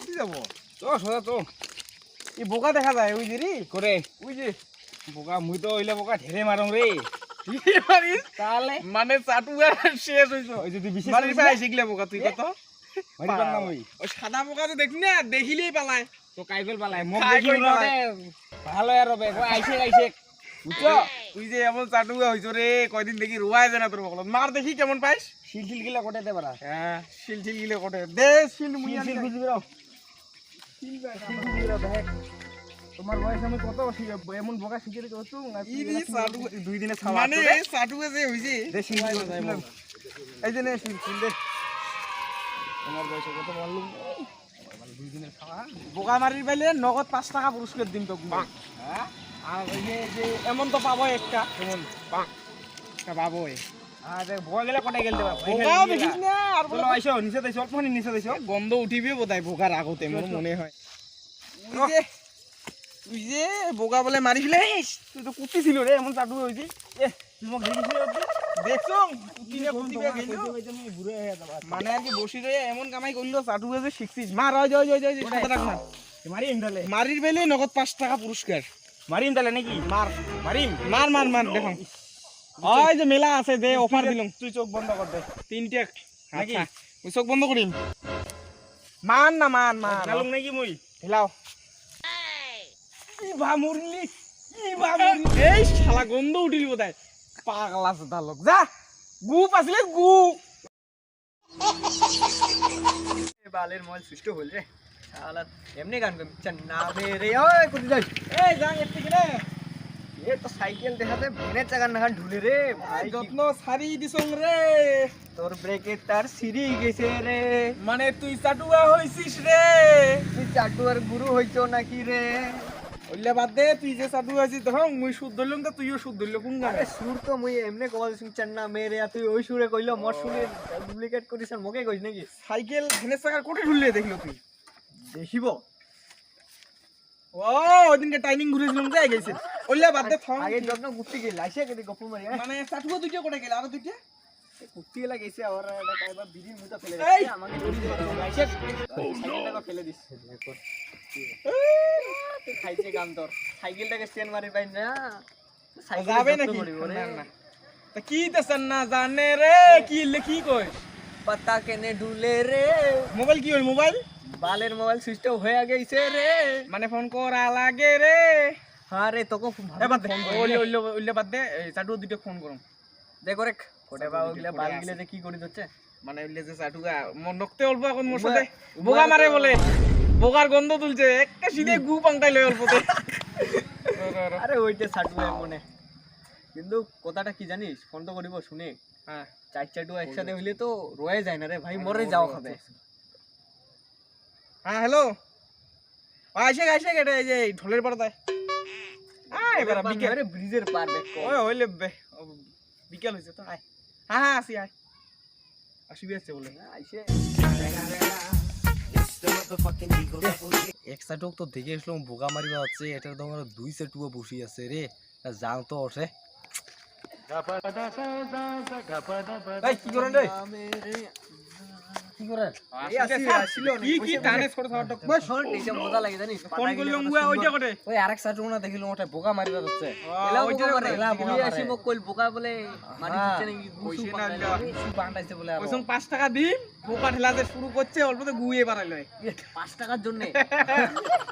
কুটি যাব তো সোজা তো এই বোকা দেখা যায় ওই যে রে করে ওই যে বোকা মুই তো হইলে বোকা ঢেরে মারম রে কি মারিস তাহলে মানে চাটুয়া শেষ হইছো ওই যদি বিশেষ মারিস ভাই শিখলে বোকা তুই কত মারি পার না ওই ওই সাদা বোকা তো দেখলি না দেখিলেই পালায় তো কাইবেল পালাই মোক কাই দেখি কইল উনাতে ভালো আর হবে কই আইছে বুঝছো তুই যে এমন চাটুয়া হইছো রে কয়দিন দেখি রোয়াই যায় না তোর বকলত মার দেখি কেমন পাইস শিল শিল গিলা কোটাতে পারা হ্যাঁ শিল শিল গিলে কটে দে শিল মুই শিল শিল আনি খুঁজবি রাও শিল বে শিল খুঁজবি রাও দেখ তোমার বয়স আমি কত এমন বোকা শিখে রেখে তুই ইরি চাটু দুই দিনে ছাওয়া মানে এই চাটুয়া যে হইছে দে শিল দিও যাই বল এই যে নে শিল শিল দে তোমার বয়স কত মারলুম দুই দিনের ছাওয়া বোকা মারির পাইলে নগদ 5 টাকা পুরস্কার দিম তোকে হ্যাঁ আর ওই যে এমন তো পাবো একটা কেমন একটা পাবোই আরে বোকা গেলে কোটায় গেল দেবা বোকাও দেখিস না আর চলো আইসো নিচে দেইছো অল্প নিচে দেইছো গন্ধ উঠিবে বোধহয় বোকার আগতে মোর মনে হয় তুই যে বোকা বলে মারি ফেলিস তুই তো কুত্তি ছিল রে এমন চাটু হয়েছি তুই মোক দেখিছিস দেখছো কুত্তি না কুত্তি বে গেল বুড়ো হয়ে যাবা মানে আর কি বসি রয়ে এমন কামাই করলো চাটু হয়েছে শিখছিস মার হয় জয় জয় জয় সাথে রাখ না মারি ইন্দালে মারির বেলে নগদ 5 টাকা পুরস্কার মারি ইন্দালে নাকি মার মারিম মার মার মার দেখো ওই যে মেলা আছে দে অফার দিলাম তুই চোখ বন্ধ কর দে তিনটে নাকি? আচ্ছা ওই চোখ বন্ধ করিম মান না মান মান গেলুম নাকি মুই হেলাও কি ভা মরলি কি ভা মরলি এই শালা গন্ধ উঠিল বোধহয় পাগলা সুদা লোক যা গু পাসলে গু বালের মল সুষ্ট হল রে শালা এমনি গান কই চন্না মেরে ওই কোথায় যাই এই যা এতে রে এ তো সাইকেল দেখাতে ভেনে চাগান না ঢুলে রে ভাই যত্ন সারি দিছং রে তোর ব্রেকে তার সিরি গেছে রে মানে তুই চাটুয়া হইছিস রে তুই চাটুয়ার গুরু হইছো নাকি রে ওইলে বাদ দে তুই যে চাটুয়া হইছিস তখন মুই সুদ ধরলাম তো তুইও সুদ ধরল কোন গানে আরে সুর তো মুই এমনি কল চন্না মেরে আর তুই ওই সুরে কইলো মোর সুরে ডুপ্লিকেট করিস আর মোকে কইস নাকি সাইকেল ভেনের চাকার কোটে ঢুললে দেখলো তুই দেখিব ও ওইদিনকে টাইমিং ঘুরেছিলাম যাই গেছে ওইলে বাদ দে থং আগে যত্ন গুটি গেল আইসা কেটে গপ মারি মানে চাটুয়া দুইটা কোটে গেল আর দুইটা কুত্তি এলা গেছে আর এটা কাইবা বিড়ির মুটা ফেলে এই! দিছে আমাকে ধরি দিল আইসা সাইকেলটাকে ফেলে দিছে তুই খাইছে গান তোর সাইকেলটাকে স্ট্যান্ড মারি পাই না যাবে নাকি না না তা কি দেছেন না জানে রে কি লেখি কই পাতা কেনে ঢুলে রে মোবাইল কি হই মোবাইল বালের মোবাইল সুইচ অফ হয়ে গেছে রে মানে ফোন করা লাগে রে হ্যাঁ রে তোকে এ বাদ দে ওইলে ওইলে ওইলে বাদ দে চাটু দুইটা ফোন করুম দেখো রে কোটে বা ওগুলা বাল গিলে যে কি করে দিচ্ছে মানে ওইলে যে চাটুগা মন নকতে অল্প এখন মোর সাথে বোকা মারে বলে বোকার গন্ধ তুলছে একটা সিধে গু পাঙ্কাই লয় অল্পতে আরে ওইটা ছাটু মনে কিন্তু কথাটা কি জানিস ফোন তো করিব শুনে হ্যাঁ চার চাটু একসাথে হইলে তো রয়ে যায় না রে ভাই মরে যাও খাবে হ্যাঁ হ্যালো আইসে আইসে কেটে এই যে ঢোলের পর্দায় এবার বিকেল আরে ব্রিজের পার ব্যাক ওই হইলে বিকেল হয়েছে তো আয় হ্যাঁ হ্যাঁ আসি আয় আসবি আসছে বলে আইসে এক সাইডক তো দেখে আসলাম বোকা মারিবা হচ্ছে এটার তো আমার দুই সেটুও বসি আছে রে যাও তো ওঠে এই কি করেন রে কি করেন কি কি টানে ছোট ছোট বস শোন নিচে মজা লাগে জানিস ফোন করলাম গুয়া ওইটা করে ওই আরেক সাইড না দেখিলাম ওটা বোকা মারিবা হচ্ছে এলাও ওইটা বোকা মারে এলা বোকা তুই মারে। আসি মোক কইল বোকা বলে মারি দিচ্ছে নাকি গুসু কইছে না পাকাইলো। লিয়া। সু বান্ডাইছে বলে আর ওইসব 5 টাকা দিন পোকা ঠেলাতে শুরু করছে অল্পতে গুয়ে বাড়াইলো 5 টাকার জন্য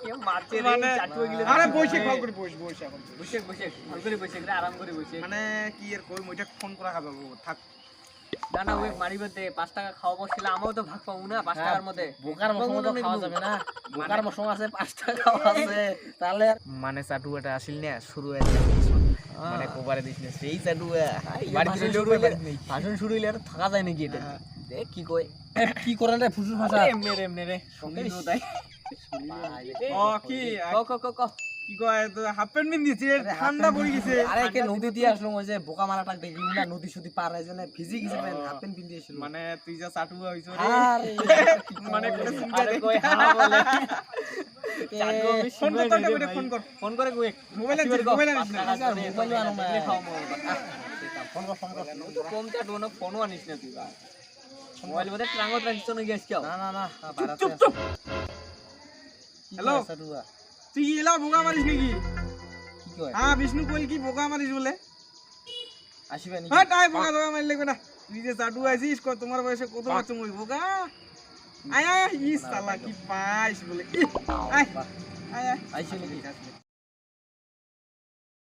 কে মারছে রে মানে চাটু গিলে আরে বসে খাও করে বসে এখন বসে বসে ভালো করে বসে রে আরাম করে বসে মানে কি এর কই ওইটা ফোন করা খাবে থাক দানা ওই মারিবার দে 5 টাকা খাওয়াবো ছিল আমাও তো ভাগ পাবো না 5 টাকার মধ্যে বোকার মশলা তো খাওয়া যাবে না বোকার মশলা আছে 5 টাকা খাওয়া আছে তাহলে মানে চাটুয়াটা আসিল না শুরু হয়ে মানে কোবারে দিস না সেই চাটুয়া বাড়ি ভাষণ দিলে শুরু হইলে ভাষণ শুরু হইলে আর থাকা যায় নাকি এটা দেখ কি কই কি করেন রে ফুসুর ভাষা এমনে রে শুনিস তাই ও কি ক ক ক ক কি কয় তো হাফ প্যান্ট পিন দিয়েছে ঠান্ডা পড়ে গেছে আরে কে নদী দিয়ে আসলাম ওই যে বোকা মারাটা দেখলাম না নদী সুদি পার হয় জন্য ভিজি গেছে হাফ প্যান্ট পিন দিয়েছিল মানে তুই যা চাটুয়া হইছো রে আরে মানে করে সিঙ্গা আরে দে কই হা বলে চাটু আমি ফোন কর তোকে বেটা ফোন কর ফোন করে কই মোবাইল আছে মোবাইল আছে মোবাইল আনো না খাও মোবাইল ফোন কর তো কম চাটু না ফোনও আনিস না তুই মোবাইল মধ্যে ট্রাঙ্গত রাখিস না গিয়ে আজকে না না না চুপ চুপ হ্যালো সাটুয়া তুই কি এলা বোকা মারিস নাকি কি কয় হ্যাঁ বিষ্ণু কইল কি বোকা মারিস বলে আসিবে নি হ্যাঁ তাই বোকা বোকা মারি লাগবে না তুই যে চাটু আছিস তোমার বয়সে কত বাচ্চা মই বোকা আয় আয় ই সালা কি পাইস বলে আয় আয় আয় আইছে নাকি